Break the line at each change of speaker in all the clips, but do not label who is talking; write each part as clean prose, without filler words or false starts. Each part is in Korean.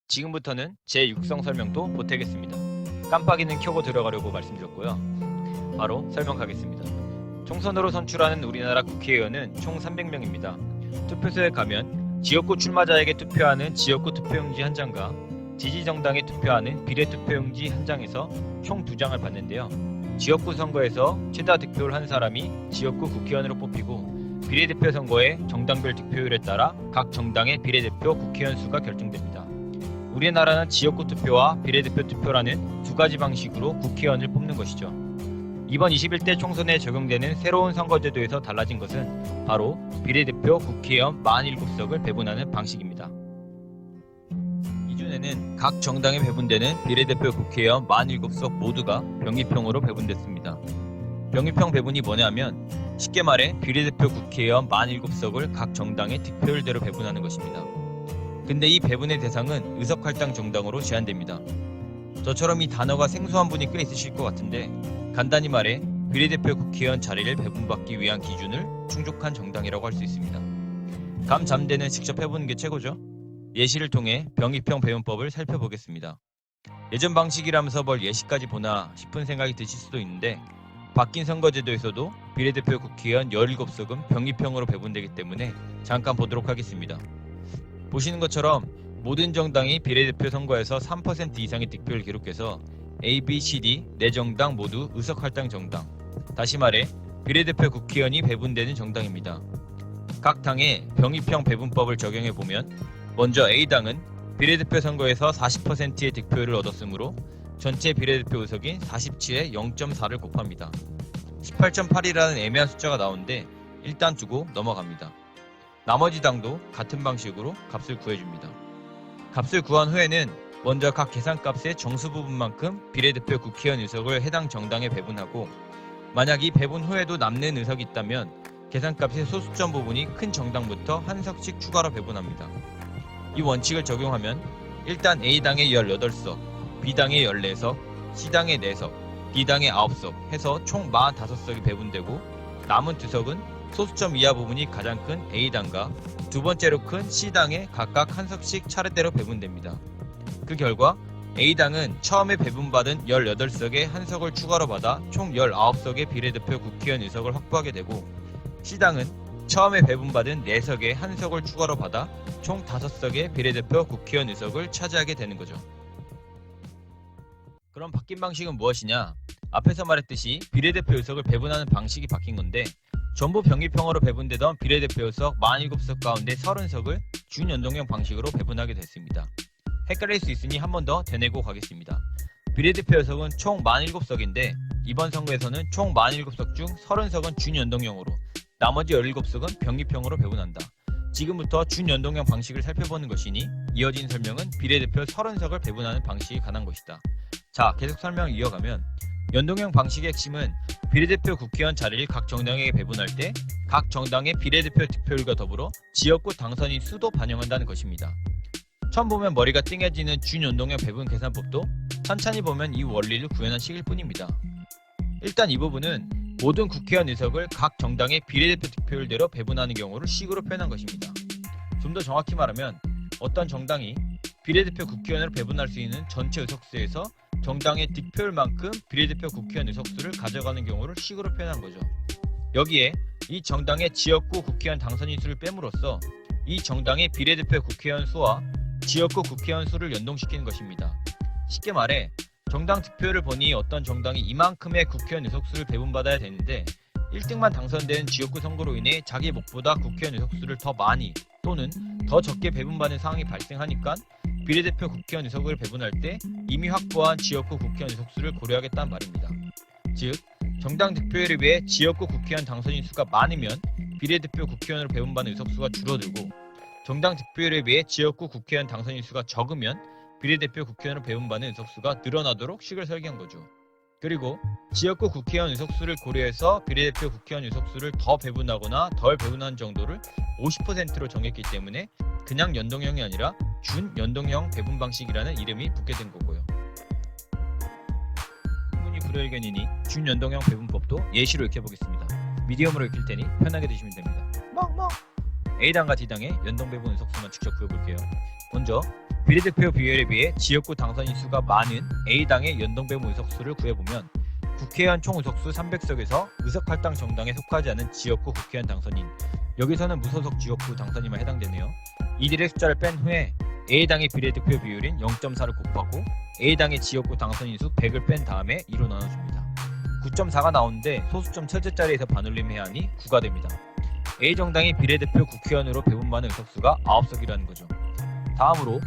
지금부터는 제 육성 설명도 보태겠습니다. 깜빡이는 켜고 들어가려고 말씀드렸고요. 바로 설명하겠습니다. 총선으로 선출하는 우리나라 국회의원은 총 300명입니다. 투표소에 가면 지역구 출마자에게 투표하는 지역구 투표용지 한 장과 지지정당에 투표하는 비례투표용지 한 장에서 총 2장을 받는데요. 지역구 선거에서 최다 득표를 한 사람이 지역구 국회의원으로 뽑히고 비례대표 선거의 정당별 득표율에 따라 각 정당의 비례대표 국회의원 수가 결정됩니다. 우리나라는 지역구 투표와 비례대표 투표라는 두 가지 방식으로 국회의원을 뽑는 것이죠. 이번 21대 총선에 적용되는 새로운 선거제도에서 달라진 것은 바로 비례대표 국회의원 47석을 배분하는 방식입니다. 이전에는 각 정당에 배분되는 비례대표 국회의원 47석 모두가 병의평으로 배분됐습니다. 병의평 배분이 뭐냐면 쉽게 말해 비례대표 국회의원 47석을 각 정당의 득표율대로 배분하는 것입니다. 근데 이 배분의 대상은 의석할당 정당으로 제한됩니다. 저처럼 이 단어가 생소한 분이 꽤 있으실 것 같은데 간단히 말해 비례대표 국회의원 자리를 배분받기 위한 기준을 충족한 정당이라고 할 수 있습니다. 감 잡는 직접 해보는 게 최고죠. 예시를 통해 병의평 배분법을 살펴보겠습니다. 예전 방식이라면서 뭘 예시까지 보나 싶은 생각이 드실 수도 있는데 바뀐 선거제도에서도 비례대표 국회의원 17석은 병의평으로 배분되기 때문에 잠깐 보도록 하겠습니다. 보시는 것처럼 모든 정당이 비례대표 선거에서 3% 이상의 득표를 기록해서 A, B, C, D 4정당 모두 의석할당 정당, 다시 말해 비례대표 국회의원이 배분되는 정당입니다. 각 당의 병의평 배분법을 적용해보면 먼저 A당은 비례대표 선거에서 40%의 득표율을 얻었으므로 전체 비례대표 의석인 47에 0.4를 곱합니다. 18.8이라는 애매한 숫자가 나오는데 일단 두고 넘어갑니다. 나머지 당도 같은 방식으로 값을 구해줍니다. 값을 구한 후에는 먼저 각 계산값의 정수 부분만큼 비례대표 국회의원 의석을 해당 정당에 배분하고 만약 이 배분 후에도 남는 의석이 있다면 계산값의 소수점 부분이 큰 정당부터 한 석씩 추가로 배분합니다. 이 원칙을 적용하면 일단 A당의 18석, B당의 14석, C당의 4석, D당의 9석 해서 총 45석이 배분되고 남은 2석은 소수점 이하 부분이 가장 큰 A당과 두 번째로 큰 C당에 각각 한 석씩 차례대로 배분됩니다. 그 결과 A당은 처음에 배분받은 18석에 한 석을 추가로 받아 총 19석의 비례대표 국회의원 의석을 확보하게 되고 C당은 처음에 배분받은 4석에 한 석을 추가로 받아 총 5석의 비례대표 국회의원 의석을 차지하게 되는 거죠. 그럼 바뀐 방식은 무엇이냐? 앞에서 말했듯이 비례대표 의석을 배분하는 방식이 바뀐 건데 전부 병의평으로 배분되던 비례대표 의석 47석 가운데 30석을 준연동형 방식으로 배분하게 됐습니다. 헷갈릴 수 있으니 한 번 더 되뇌고 가겠습니다. 비례대표 의석은 총 47석인데 이번 선거에서는 총 47석 중 30석은 준연동형으로 나머지 17석은 병의평으로 배분한다. 지금부터 준연동형 방식을 살펴보는 것이니 이어진 설명은 비례대표 30석을 배분하는 방식에 관한 것이다. 자, 계속 설명을 이어가면 연동형 방식의 핵심은 비례대표 국회의원 자리를 각 정당에게 배분할 때 각 정당의 비례대표 득표율과 더불어 지역구 당선인 수도 반영한다는 것입니다. 처음 보면 머리가 띵해지는 준연동형 배분 계산법도 천천히 보면 이 원리를 구현한 식일 뿐입니다. 일단 이 부분은 모든 국회의원 의석을 각 정당의 비례대표 득표율대로 배분하는 경우를 식으로 표현한 것입니다. 좀 더 정확히 말하면 어떤 정당이 비례대표 국회의원으로 배분할 수 있는 전체 의석수에서 정당의 득표율만큼 비례대표 국회의원 의석수를 가져가는 경우를 식으로 표현한 거죠. 여기에 이 정당의 지역구 국회의원 당선인 수를 뺨으로써 이 정당의 비례대표 국회의원 수와 지역구 국회의원 수를 연동시키는 것입니다. 쉽게 말해 정당 득표율을 보니 어떤 정당이 이만큼의 국회의원 의석수를 배분받아야 되는데 1등만 당선되는 지역구 선거로 인해 자기 목보다 국회의원 의석수를 더 많이 또는 더 적게 배분받는 상황이 발생하니까 비례대표 국회의원 의석을 배분할 때 이미 확보한 지역구 국회의원 의석수를 고려하겠다는 말입니다. 즉, 정당 득표율에 비해 지역구 국회의원 당선인 수가 많으면 비례대표 국회의원으로 배분받는 의석수가 줄어들고 정당 득표율에 비해 지역구 국회의원 당선인 수가 적으면 비례대표 국회의원으로 배분받는 의석수가 늘어나도록 식을 설계한 거죠. 그리고 지역구 국회의원 의석수를 고려해서 비례대표 국회의원 의석수를 더 배분하거나 덜 배분하는 정도를 50%로 정했기 때문에 그냥 연동형이 아니라 준연동형 배분 방식이라는 이름이 붙게 된 거고요. 질문이 불여일견이니 준연동형 배분법도 예시로 익혀보겠습니다. 미디엄으로 익힐 테니 편하게 드시면 됩니다. A당과 D당의 연동 배분 의석수만 직접 구해볼게요. 먼저 비례대표 비율에 비해 지역구 당선인 수가 많은 A당의 연동배분 의석수를 구해보면 국회의원 총 의석수 300석에서 의석 할당 정당에 속하지 않은 지역구 국회의원 당선인, 여기서는 무소속 지역구 당선인만 해당되네요. 이들의 숫자를 뺀 후에 A당의 비례대표 비율인 0.4를 곱하고 A당의 지역구 당선인 수 100을 뺀 다음에 2로 나눠줍니다. 9.4가 나오는데 소수점 첫째 자리에서 반올림해야 하니 9가 됩니다. A정당이 비례대표 국회의원으로 배분받는 의석수가 9석이라는 거죠. 다음으로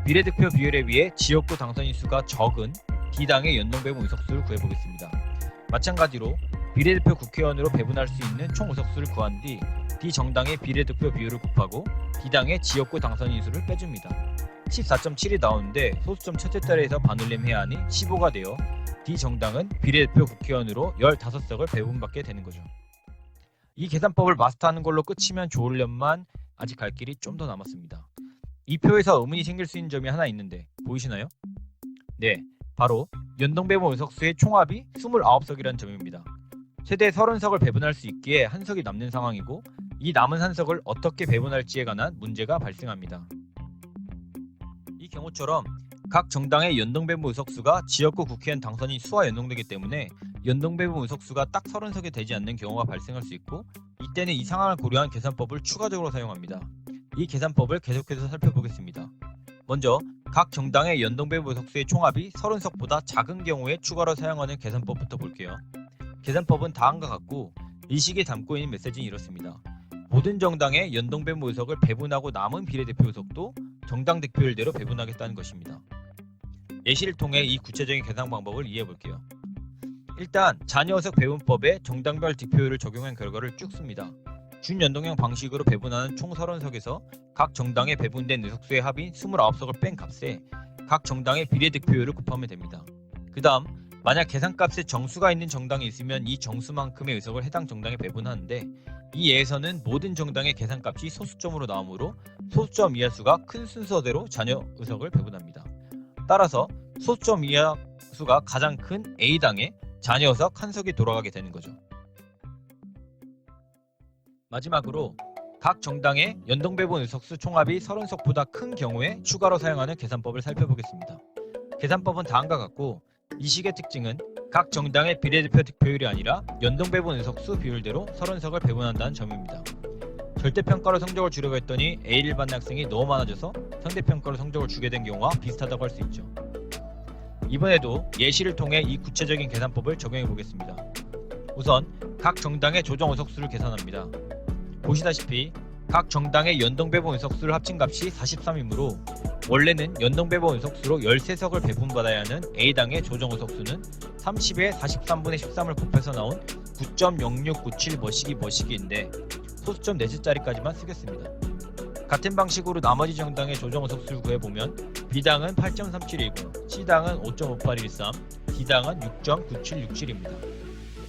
비례대표 비율에 비해 지역구 당선인 수가 적은 D당의 연동배분 의석수를 구해보겠습니다. 마찬가지로 비례대표 국회의원으로 배분할 수 있는 총 의석수를 구한 뒤 D정당의 비례대표 비율을 곱하고 D당의 지역구 당선인 수를 빼줍니다. 14.7이 나오는데 소수점 첫째 자리에서 반올림해야 하니 15가 되어 D정당은 비례대표 국회의원으로 15석을 배분받게 되는 거죠. 이 계산법을 마스터하는 걸로 끝이면 좋으련만 아직 갈 길이 좀 더 남았습니다. 이 표에서 의문이 생길 수 있는 점이 하나 있는데 보이시나요? 네, 바로 연동배분 의석수의 총합이 29석이라는 점입니다. 최대 30석을 배분할 수 있기에 한 석이 남는 상황이고 이 남은 한 석을 어떻게 배분할지에 관한 문제가 발생합니다. 이 경우처럼 각 정당의 연동배분 의석수가 지역구 국회의원 당선인 수와 연동되기 때문에 연동배분 의석수가 딱 30석이 되지 않는 경우가 발생할 수 있고 이때는 이 상황을 고려한 계산법을 추가적으로 사용합니다. 이 계산법을 계속해서 살펴보겠습니다. 먼저 각 정당의 연동배분 의석수의 총합이 30석보다 작은 경우에 추가로 사용하는 계산법부터 볼게요. 계산법은 다음과 같고 이 시기에 담고 있는 메시지는 이렇습니다. 모든 정당의 연동배분 의석을 배분하고 남은 비례대표 의석도 정당 득표율대로 배분하겠다는 것입니다. 예시를 통해 이 구체적인 계산 방법을 이해해 볼게요. 일단 자녀의석 배분법에 정당별 득표율을 적용한 결과를 쭉 씁니다. 준연동형 방식으로 배분하는 총 30석에서 각 정당에 배분된 의석수의 합인 29석을 뺀 값에 각 정당의 비례득표율을 곱하면 됩니다. 그 다음 만약 계산값에 정수가 있는 정당이 있으면 이 정수만큼의 의석을 해당 정당에 배분하는데 이 예에서는 모든 정당의 계산값이 소수점으로 나오므로 소수점 이하 수가 큰 순서대로 자녀 의석을 배분합니다. 따라서 소수점 이하 수가 가장 큰 A당에 자녀 의석 한 석이 돌아가게 되는 거죠. 마지막으로 각 정당의 연동배분 의석수 총합이 30석보다 큰 경우에 추가로 사용하는 계산법을 살펴보겠습니다. 계산법은 다음과 같고 이 식의 특징은 각 정당의 비례대표 득표율이 아니라 연동배분 의석수 비율대로 30석을 배분한다는 점입니다. 절대평가로 성적을 주려고 했더니 A를 받는 학생이 너무 많아져서 상대평가로 성적을 주게 된 경우와 비슷하다고 할 수 있죠. 이번에도 예시를 통해 이 구체적인 계산법을 적용해 보겠습니다. 우선 각 정당의 조정 의석수를 계산합니다. 보시다시피 각 정당의 연동배분 의석수를 합친 값이 43이므로 원래는 연동배분 의석수로 13석을 배분받아야 하는 A당의 조정 의석수는 30에 43분의 13을 곱해서 나온 9.0697 뭐시기인데 소수점 넷째 자리까지만 쓰겠습니다. 같은 방식으로 나머지 정당의 조정 의석수를 구해보면 B당은 8.3710, C당은 5.5813, D당은 6.9767입니다.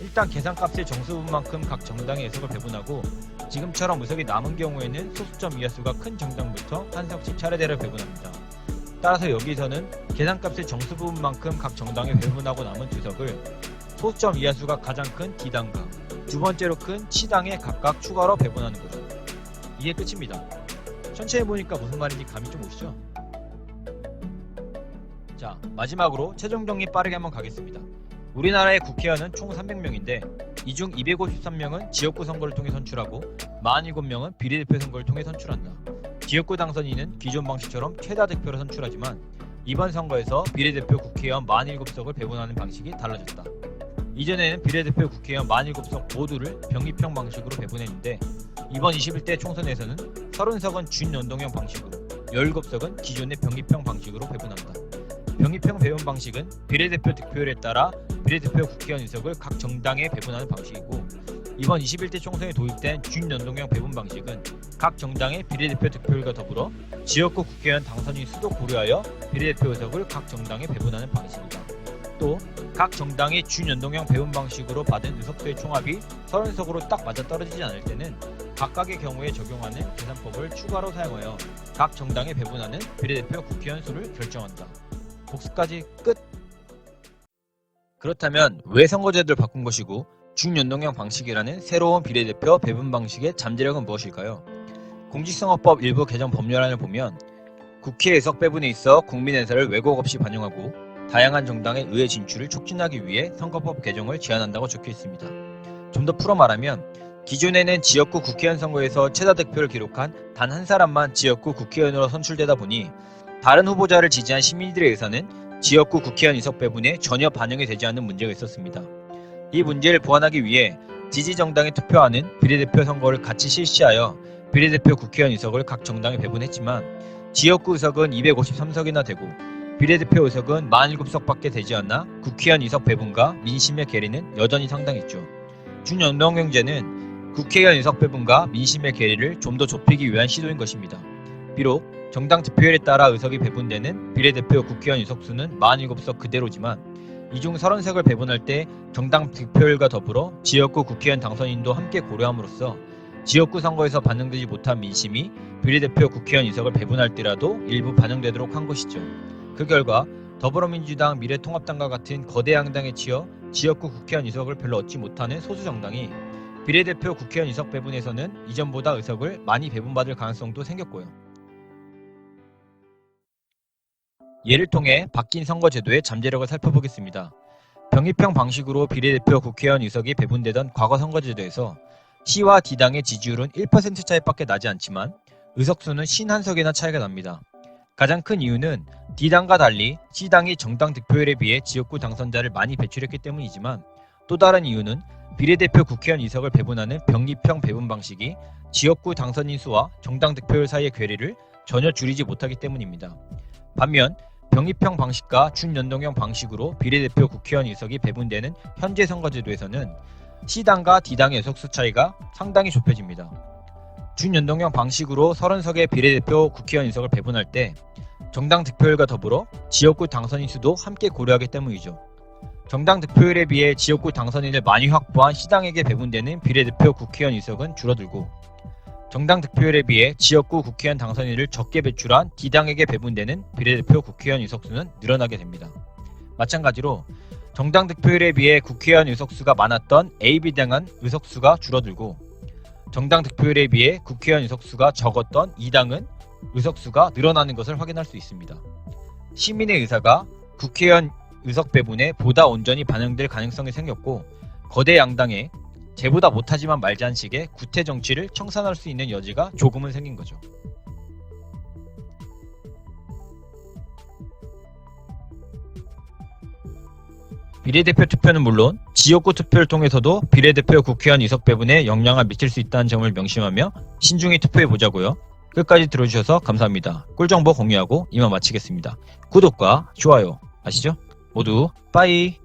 일단 계산값의 정수분만큼 각 정당의 의석을 배분하고 지금처럼 의석이 남은 경우에는 소수점 이하 수가 큰 정당부터 한 석씩 차례대로 배분합니다. 따라서 여기서는 계산값의 정수분만큼 각 당에 배분하고 남은 두 석을 소수점 이하 수가 가장 큰 D당과 두 번째로 큰 C당에 각각 추가로 배분하는 거죠. 이게 끝입니다. 천천히 보니까 무슨 말인지 감이 좀 오시죠? 자, 마지막으로 최종 정리 빠르게 한번 가겠습니다. 우리나라의 국회의원은 총 300명인데 이 중 253명은 지역구 선거를 통해 선출하고 47명은 비례대표 선거를 통해 선출한다. 지역구 당선인은 기존 방식처럼 최다 득표로 선출하지만 이번 선거에서 비례대표 국회의원 47석을 배분하는 방식이 달라졌다. 이전에는 비례대표 국회의원 47석 모두를 병립형 방식으로 배분했는데 이번 21대 총선에서는 30석은 준연동형 방식으로 17석은 기존의 병립형 방식으로 배분한다. 병립형 배분 방식은 비례대표 득표율에 따라 비례대표 국회의원 의석을 각 정당에 배분하는 방식이고 이번 21대 총선에 도입된 준연동형 배분 방식은 각 정당의 비례대표 득표율과 더불어 지역구 국회의원 당선인 수도 고려하여 비례대표 의석을 각 정당에 배분하는 방식이다. 또 각 정당의 준연동형 배분 방식으로 받은 의석수의 총합이 30석으로 딱 맞아떨어지지 않을 때는 각각의 경우에 적용하는 계산법을 추가로 사용하여 각 정당에 배분하는 비례대표 국회의원 수를 결정한다. 복습까지 끝! 그렇다면 왜 선거제도를 바꾼 것이고 준연동형 방식이라는 새로운 비례대표 배분 방식의 잠재력은 무엇일까요? 공직선거법 일부 개정 법률안을 보면 국회 의석 배분에 있어 국민 의사를 왜곡 없이 반영하고 다양한 정당의 의회 진출을 촉진하기 위해 선거법 개정을 제안한다고 적혀 있습니다. 좀 더 풀어 말하면 기존에는 지역구 국회의원 선거에서 최다 득표를 기록한 단 한 사람만 지역구 국회의원으로 선출되다 보니 다른 후보자를 지지한 시민들의 의사는 지역구 국회의원 의석 배분에 전혀 반영이 되지 않는 문제가 있었습니다. 이 문제를 보완하기 위해 지지 정당에 투표하는 비례대표 선거를 같이 실시하여 비례대표 국회의원 의석을 각 정당에 배분했지만 지역구 의석은 253석이나 되고 비례대표 의석은 47석밖에 되지 않아 국회의원 의석 배분과 민심의 괴리는 여전히 상당했죠. 준연동형제는 국회의원 의석 배분과 민심의 괴리를 좀 더 좁히기 위한 시도인 것입니다. 비록 정당 득표율에 따라 의석이 배분되는 비례대표 국회의원 의석수는 47석 그대로지만 이 중 30석을 배분할 때 정당 득표율과 더불어 지역구 국회의원 당선인도 함께 고려함으로써 지역구 선거에서 반영되지 못한 민심이 비례대표 국회의원 의석을 배분할 때라도 일부 반영되도록 한 것이죠. 그 결과 더불어민주당, 미래통합당과 같은 거대 양당에 치여 지역구 국회의원 의석을 별로 얻지 못하는 소수 정당이 비례대표 국회의원 의석 배분에서는 이전보다 의석을 많이 배분받을 가능성도 생겼고요. 예를 통해 바뀐 선거제도의 잠재력을 살펴보겠습니다. 병입형 방식으로 비례대표 국회의원 의석이 배분되던 과거 선거제도에서 C와 D당의 지지율은 1% 차이밖에 나지 않지만 의석수는 51석이나 차이가 납니다. 가장 큰 이유는 D당과 달리 C당이 정당 득표율에 비해 지역구 당선자를 많이 배출했기 때문이지만 또 다른 이유는 비례대표 국회의원 의석을 배분하는 병립형 배분 방식이 지역구 당선인 수와 정당 득표율 사이의 괴리를 전혀 줄이지 못하기 때문입니다. 반면 병립형 방식과 준연동형 방식으로 비례대표 국회의원 의석이 배분되는 현재 선거제도에서는 C당과 D당의 의석수 차이가 상당히 좁혀집니다. 준연동형 방식으로 30석의 비례대표 국회의원 의석을 배분할 때 정당 득표율과 더불어 지역구 당선인 수도 함께 고려하기 때문이죠. 정당 득표율에 비해 지역구 당선인을 많이 확보한 C당에게 배분되는 비례대표 국회의원 의석은 줄어들고 정당 득표율에 비해 지역구 국회의원 당선인을 적게 배출한 D당에게 배분되는 비례대표 국회의원 의석수는 늘어나게 됩니다. 마찬가지로 정당 득표율에 비해 국회의원 의석수가 많았던 A, B당은 의석수가 줄어들고 정당 득표율에 비해 국회의원 의석수가 적었던 E당은 의석수가 늘어나는 것을 확인할 수 있습니다. 시민의 의사가 국회의원 의석 배분에 보다 온전히 반영될 가능성이 생겼고 거대 양당에 쟤보다 못하지만 말자는 식의 구태 정치를 청산할 수 있는 여지가 조금은 생긴 거죠. 비례대표 투표는 물론 지역구 투표를 통해서도 비례대표 국회의원 의석 배분에 영향을 미칠 수 있다는 점을 명심하며 신중히 투표해보자고요. 끝까지 들어주셔서 감사합니다. 꿀정보 공유하고 이만 마치겠습니다. 구독과 좋아요 아시죠? 모두 빠이.